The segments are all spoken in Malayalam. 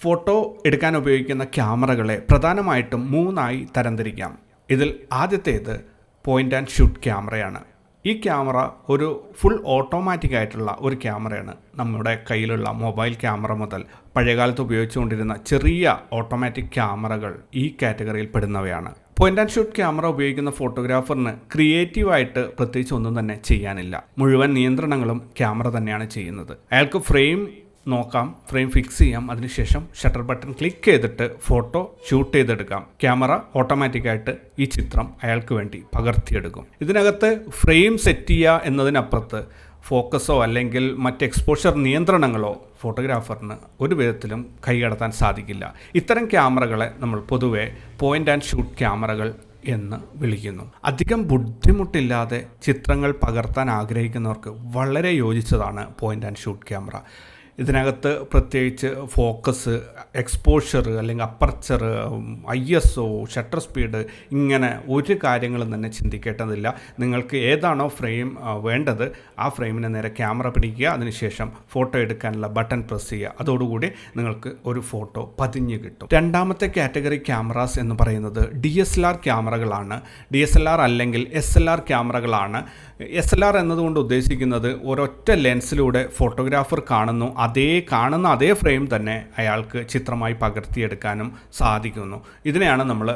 ഫോട്ടോ എടുക്കാൻ ഉപയോഗിക്കുന്ന ക്യാമറകളെ പ്രധാനമായിട്ടും മൂന്നായി തരംതിരിക്കാം. ഇതിൽ ആദ്യത്തേത് പോയിൻ്റ് ആൻഡ് ഷൂട്ട് ക്യാമറയാണ്. ഈ ക്യാമറ ഒരു ഫുൾ ഓട്ടോമാറ്റിക് ആയിട്ടുള്ള ഒരു ക്യാമറയാണ്. നമ്മുടെ കയ്യിലുള്ള മൊബൈൽ ക്യാമറ മുതൽ പഴയകാലത്ത് ഉപയോഗിച്ചുകൊണ്ടിരുന്ന ചെറിയ ഓട്ടോമാറ്റിക് ക്യാമറകൾ ഈ കാറ്റഗറിയിൽ പെടുന്നവയാണ്. പോയിൻ്റ് ആൻഡ് ഷൂട്ട് ക്യാമറ ഉപയോഗിക്കുന്ന ഫോട്ടോഗ്രാഫറിന് ക്രിയേറ്റീവായിട്ട് പ്രത്യേകിച്ച് ഒന്നും തന്നെ ചെയ്യാനില്ല. മുഴുവൻ നിയന്ത്രണങ്ങളും ക്യാമറ തന്നെയാണ് ചെയ്യുന്നത്. അയാൾക്ക് ഫ്രെയിം നോക്കാം, ഫ്രെയിം ഫിക്സ് ചെയ്യാം, അതിനുശേഷം ഷട്ടർ ബട്ടൺ ക്ലിക്ക് ചെയ്തിട്ട് ഫോട്ടോ ഷൂട്ട് ചെയ്തെടുക്കാം. ക്യാമറ ഓട്ടോമാറ്റിക്കായിട്ട് ഈ ചിത്രം അയാൾക്ക് വേണ്ടി പകർത്തിയെടുക്കും. ഇതിനകത്ത് ഫ്രെയിം സെറ്റ് ചെയ്യുക എന്നതിനപ്പുറത്ത് ഫോക്കസോ അല്ലെങ്കിൽ മറ്റ് എക്സ്പോഷർ നിയന്ത്രണങ്ങളോ ഫോട്ടോഗ്രാഫറിന് ഒരു വിധത്തിലും കൈകടത്താൻ സാധിക്കില്ല. ഇത്തരം ക്യാമറകളെ നമ്മൾ പൊതുവെ പോയിൻ്റ് ആൻഡ് ഷൂട്ട് ക്യാമറകൾ എന്ന് വിളിക്കുന്നു. അധികം ബുദ്ധിമുട്ടില്ലാതെ ചിത്രങ്ങൾ പകർത്താൻ ആഗ്രഹിക്കുന്നവർക്ക് വളരെ യോജിച്ചതാണ് പോയിൻ്റ് ആൻഡ് ഷൂട്ട് ക്യാമറ. ഇതിനകത്ത് പ്രത്യേകിച്ച് ഫോക്കസ്, എക്സ്പോഷർ അല്ലെങ്കിൽ അപ്പർച്ചർ, ISO, ഷട്ടർ സ്പീഡ്, ഇങ്ങനെ ഒരു കാര്യങ്ങളും തന്നെ ചിന്തിക്കേണ്ടതില്ല. നിങ്ങൾക്ക് ഏതാണോ ഫ്രെയിം വേണ്ടത് ആ ഫ്രെയിമിന് നേരെ ക്യാമറ പിടിക്കുക, അതിനുശേഷം ഫോട്ടോ എടുക്കാനുള്ള ബട്ടൺ പ്രസ് ചെയ്യുക. അതോടുകൂടി നിങ്ങൾക്ക് ഒരു ഫോട്ടോ പതിഞ്ഞ് കിട്ടും. രണ്ടാമത്തെ കാറ്റഗറി ക്യാമറാസ് എന്ന് പറയുന്നത് DSLR ക്യാമറകളാണ്. DSLR അല്ലെങ്കിൽ SLR ക്യാമറകളാണ്. SLR എന്നതുകൊണ്ട് ഉദ്ദേശിക്കുന്നത് ഒരൊറ്റ ലെൻസിലൂടെ ഫോട്ടോഗ്രാഫർ കാണുന്ന അതേ ഫ്രെയിം തന്നെ അയാൾക്ക് ചിത്രമായി പകർത്തിയെടുക്കാനും സാധിക്കുന്നു. ഇതിനെയാണ് നമ്മൾ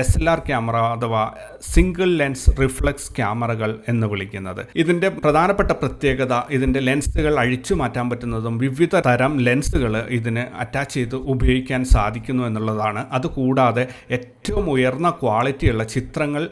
SLR ക്യാമറ അഥവാ സിംഗിൾ ലെൻസ് റിഫ്ലക്സ് ക്യാമറകൾ എന്ന് വിളിക്കുന്നത്. ഇതിൻ്റെ പ്രധാനപ്പെട്ട പ്രത്യേകത ഇതിൻ്റെ ലെൻസുകൾ അഴിച്ചു മാറ്റാൻ പറ്റുന്നതും വിവിധ തരം ലെൻസുകൾ ഇതിന് അറ്റാച്ച് ചെയ്ത് ഉപയോഗിക്കാൻ സാധിക്കുന്നു എന്നുള്ളതാണ്. അതുകൂടാതെ ഏറ്റവും ഉയർന്ന ക്വാളിറ്റിയുള്ള ചിത്രങ്ങൾ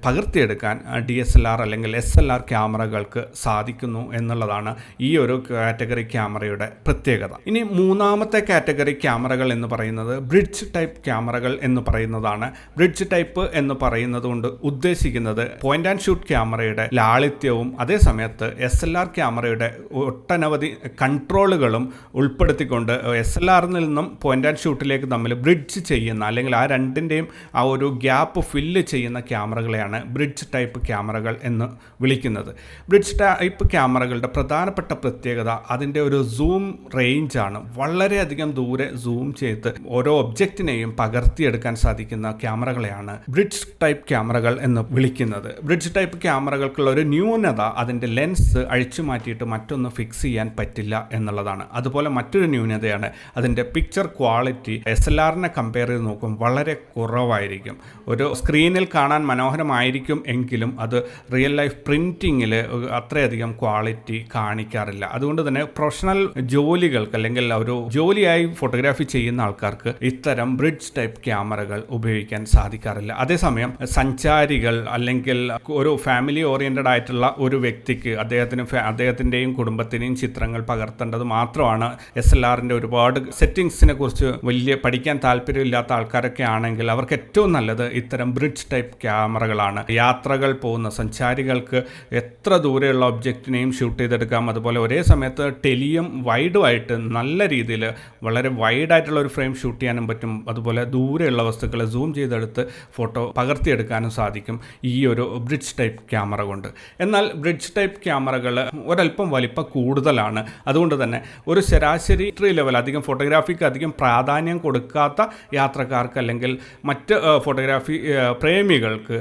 പകർത്തിയെടുക്കാൻ DSLR അല്ലെങ്കിൽ SLR ക്യാമറകൾക്ക് സാധിക്കുന്നു എന്നുള്ളതാണ് ഈ ഒരു കാറ്റഗറി ക്യാമറയുടെ പ്രത്യേകത. ഇനി മൂന്നാമത്തെ കാറ്റഗറി ക്യാമറകൾ എന്ന് പറയുന്നത് ബ്രിഡ്ജ് ടൈപ്പ് ക്യാമറകൾ എന്ന് പറയുന്നതാണ്. ബ്രിഡ്ജ് ടൈപ്പ് എന്ന് പറയുന്നത് കൊണ്ട് ഉദ്ദേശിക്കുന്നത് പോയിൻ്റ് ആൻഡ് ഷൂട്ട് ക്യാമറയുടെ ലാളിത്യവും അതേ സമയത്ത് SLR ക്യാമറയുടെ ഒട്ടനവധി കൺട്രോളുകളും ഉൾപ്പെടുത്തിക്കൊണ്ട് SLRൽ നിന്നും പോയിൻ്റ് ആൻഡ് ഷൂട്ടിലേക്ക് തമ്മിൽ ബ്രിഡ്ജ് ചെയ്യുന്ന അല്ലെങ്കിൽ ആ രണ്ടിൻ്റെയും ആ ഒരു ഗ്യാപ്പ് ഫില്ല് ചെയ്യുന്ന ക്യാമറകളെയാണ് ബ്രിഡ്ജ് ടൈപ്പ് ക്യാമറകൾ എന്ന് വിളിക്കുന്നത്. ബ്രിഡ്ജ് ടൈപ്പ് ക്യാമറകളുടെ പ്രധാനപ്പെട്ട പ്രത്യേകത അതിൻ്റെ ഒരു സൂം റേഞ്ചാണ്. വളരെയധികം ദൂരെ സൂം ചെയ്ത് ഓരോ ഒബ്ജക്റ്റിനെയും പകർത്തിയെടുക്കാൻ സാധിക്കുന്ന ക്യാമറകളെയാണ് ബ്രിഡ്ജ് ടൈപ്പ് ക്യാമറകൾ എന്ന് വിളിക്കുന്നത്. ബ്രിഡ്ജ് ടൈപ്പ് ക്യാമറകൾക്കുള്ള ഒരു ന്യൂനത അതിൻ്റെ ലെൻസ് അഴിച്ചു മാറ്റിയിട്ട് മറ്റൊന്ന് ഫിക്സ് ചെയ്യാൻ പറ്റില്ല എന്നുള്ളതാണ്. അതുപോലെ മറ്റൊരു ന്യൂനതയാണ് അതിൻ്റെ പിക്ചർ ക്വാളിറ്റി SLRനെ കമ്പയർ ചെയ്ത് നോക്കും വളരെ കുറവായിരിക്കും. ഒരു സ്ക്രീനിൽ കാണാൻ മനോഹരമായിരിക്കും എങ്കിലും അത് റിയൽ ലൈഫ് പ്രിൻറ്റിങ്ങിൽ അത്രയധികം ക്വാളിറ്റി കാണിക്കാറില്ല. അതുകൊണ്ട് തന്നെ പ്രൊഫഷണൽ ജോലികൾക്ക് അല്ലെങ്കിൽ ഒരു ജോലിയായി ഫോട്ടോഗ്രാഫി ചെയ്യുന്ന ആൾക്കാർക്ക് ഇത്തരം ബ്രിഡ്ജ് ടൈപ്പ് ക്യാമറകൾ ഉപയോഗിക്കാൻ സാധിക്കാറില്ല. അതേസമയം സഞ്ചാരികൾ അല്ലെങ്കിൽ ഒരു ഫാമിലി ഓറിയൻറ്റഡ് ആയിട്ടുള്ള ഒരു വ്യക്തിക്ക് അദ്ദേഹത്തിൻ്റെയും കുടുംബത്തിൻ്റെയും ചിത്രങ്ങൾ പകർത്തേണ്ടത് മാത്രമാണ് SLRൻ്റെ ഒരുപാട് സെറ്റിങ്സിനെ കുറിച്ച് വലിയ പഠിക്കാൻ താല്പര്യമില്ലാത്ത ആൾക്കാരൊക്കെ ആണെങ്കിൽ അവർക്ക് ഏറ്റവും നല്ലത് ഇത്തരം ബ്രിഡ്ജ് ടൈപ്പ് ക്യാമറകളാണ്. യാത്രകൾ പോകുന്ന സഞ്ചാരികൾക്ക് എത്ര ദൂരെയുള്ള ഒബ്ജക്റ്റിനെയും ഷൂട്ട് ചെയ്തെടുക്കാം. അതുപോലെ ഒരേ സമയത്ത് ടെലിയും വൈഡുമായിട്ട് നല്ല രീതിയിൽ വളരെ വൈഡായിട്ടുള്ള ഒരു ഫ്രെയിം ഷൂട്ട് ചെയ്യാനും പറ്റും. അതുപോലെ ദൂരെയുള്ള വസ്തുക്കളെ സൂം ചെയ്തെടുത്ത് ഫോട്ടോ പകർത്തിയെടുക്കാനും സാധിക്കും ഈ ഒരു ബ്രിഡ്ജ് ടൈപ്പ് ക്യാമറ കൊണ്ട്. എന്നാൽ ബ്രിഡ്ജ് ടൈപ്പ് ക്യാമറകൾ ഒരല്പം വലിപ്പം കൂടുതലാണ്. അതുകൊണ്ട് തന്നെ ഒരു ശരാശരി ലെവൽ അധികം ഫോട്ടോഗ്രാഫിക്ക് അധികം പ്രാധാന്യം കൊടുക്കാത്ത യാത്രക്കാർക്ക് അല്ലെങ്കിൽ മറ്റ് ഫോട്ടോഗ്രാഫി പ്രേമികൾക്ക്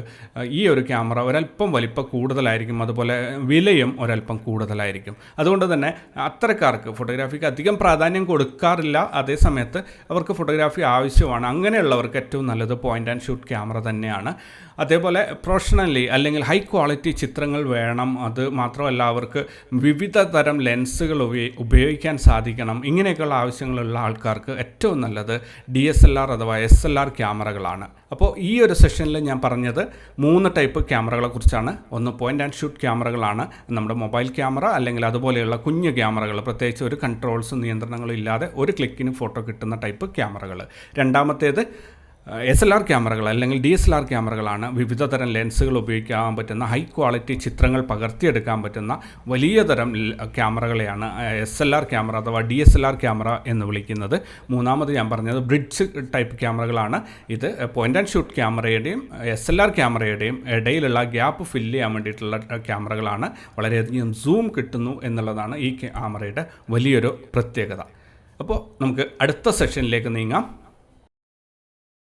ഈ ഒരു ക്യാമറ ഒരല്പം വലിപ്പം കൂടുതലായിരിക്കും. അതുപോലെ വിലയും ഒരല്പം കൂടുതലായിരിക്കും. അതുകൊണ്ട് തന്നെ അത്തരക്കാർക്ക് ഫോട്ടോഗ്രാഫിക്ക് അധികം പ്രാധാന്യം കൊടുക്കാറില്ല. അതേ സമയത്ത് അവർക്ക് ഫോട്ടോഗ്രാഫി ആവശ്യമാണ്. അങ്ങനെയുള്ളവർക്ക് ഏറ്റവും നല്ലത് പോയിൻ്റ് ആൻഡ് ഷൂട്ട് ക്യാമറ തന്നെയാണ്. അതേപോലെ പ്രൊഫഷണലി അല്ലെങ്കിൽ ഹൈ ക്വാളിറ്റി ചിത്രങ്ങൾ വേണം. അത് മാത്രമല്ല അവർക്ക് വിവിധ തരം ലെൻസുകൾ ഉപയോഗിക്കാൻ സാധിക്കണം. ഇങ്ങനെയൊക്കെയുള്ള ആവശ്യങ്ങളുള്ള ആൾക്കാർക്ക് ഏറ്റവും നല്ലത് DSLR അഥവാ SLR ക്യാമറകളാണ്. അപ്പോൾ ഈ ഒരു സെഷനിൽ ഞാൻ പറഞ്ഞത് 3 ടൈപ്പ് ക്യാമറകളെ കുറിച്ചാണ്. ഒന്ന് പോയിൻ്റ് ആൻഡ് ഷൂട്ട് ക്യാമറകളാണ്, നമ്മുടെ മൊബൈൽ ക്യാമറ അല്ലെങ്കിൽ അതുപോലെയുള്ള കുഞ്ഞു ക്യാമറകൾ, പ്രത്യേകിച്ച് ഒരു കൺട്രോൾസും നിയന്ത്രണങ്ങളും ഇല്ലാതെ ഒരു ക്ലിക്കിന് ഫോട്ടോ കിട്ടുന്ന ടൈപ്പ് ക്യാമറകൾ. രണ്ടാമത്തേത് SLR ക്യാമറകൾ അല്ലെങ്കിൽ DSLR ക്യാമറകളാണ്. വിവിധ തരം ലെൻസുകൾ ഉപയോഗിക്കാൻ പറ്റുന്ന ഹൈ ക്വാളിറ്റി ചിത്രങ്ങൾ പകർത്തിയെടുക്കാൻ പറ്റുന്ന വലിയ തരം ക്യാമറകളെയാണ് SLR ക്യാമറ അഥവാ DSLR ക്യാമറ എന്ന് വിളിക്കുന്നത്. മൂന്നാമത് ഞാൻ പറഞ്ഞത് ബ്രിഡ്ജ് ടൈപ്പ് ക്യാമറകളാണ്. ഇത് പോയിൻ്റ് ആൻഡ് ഷൂട്ട് ക്യാമറയുടെയും SLR ക്യാമറയുടെയും ഇടയിലുള്ള ഗ്യാപ്പ് ഫില്ല് ചെയ്യാൻ വേണ്ടിയിട്ടുള്ള ക്യാമറകളാണ്. വളരെയധികം സൂം കിട്ടുന്നു എന്നുള്ളതാണ് ഈ ക്യാമറയുടെ വലിയൊരു പ്രത്യേകത. അപ്പോൾ നമുക്ക് അടുത്ത സെഷനിലേക്ക് നീങ്ങാം.